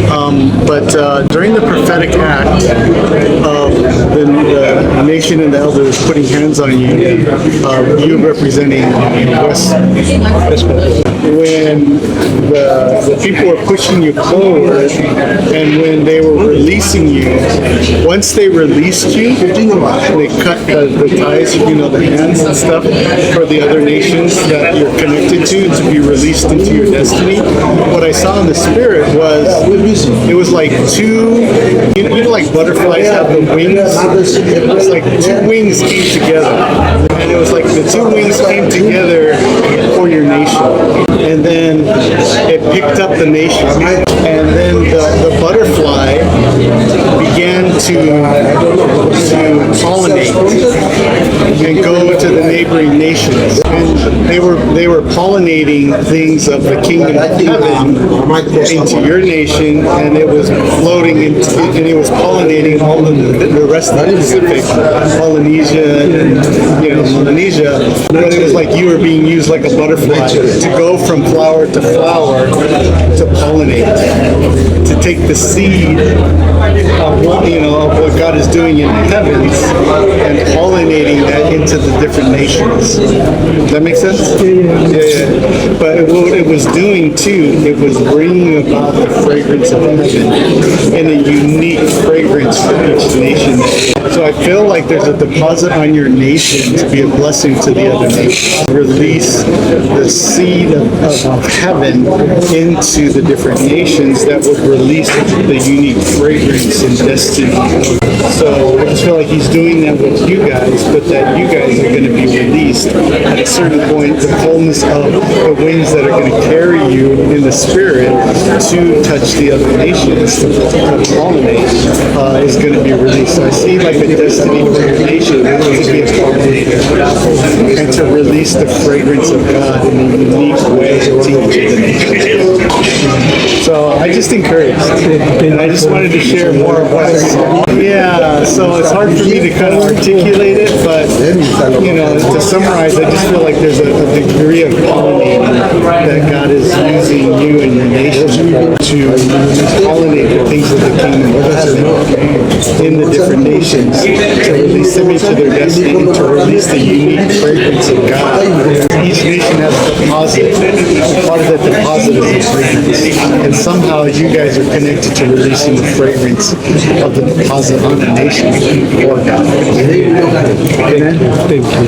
But during the prophetic act of the nation and the elders putting hands on you, you representing West, when the people were pushing you forward, and when they were releasing you, once they released you, they cut the ties, the hands and stuff for the other nations that you're connected to be released into your destiny. What I saw in the spirit was, it was like two, like butterflies have the wings. It was like two wings came together, and it was like the two wings came together for your nation. And then it picked up the nation, and then the butterfly began to pollinate and go to the neighboring nations. And they were pollinating things of the kingdom of heaven into your nation, and it was floating and it was pollinating all of the rest of the Pacific, Polynesia and Melanesia. But it was like you were being used like a butterfly to go from flower to flower to pollinate, to take the seed of what God is doing in the heavens and pollinating that into the different nations. Does that make sense? Yeah. But what it was doing too, it was bringing about the fragrance of heaven in a unique fragrance for each nation. So I feel like there's a deposit on your nation to be a blessing to the other nations. Release the seed of heaven into the different nations that would release the unique fragrance and destiny. So I just feel like he's doing that with you guys, but that you guys are going to be released at a certain point. The fullness of the wings that are going to carry you in the spirit to touch the other nations, to pollinate, is going to be released. So I see like a destiny for your nation to be a pollinator and to release the fragrance of God in a unique way to each of the nations. So I just encouraged, and I just wanted to share more of what I saw. Yeah, so it's hard for me to kind of articulate it, but to summarize, I just feel like there's a degree of pollinating that God is using you and your nation to pollinate the things of the kingdom of heaven in the different nations, to release them into their destiny, and to release the unique fragrance of God. Each nation has a deposit, and part of that deposit is the fragrance. And somehow you guys are connected to releasing the fragrance of the deposit on the nation for God. Amen. Thank you.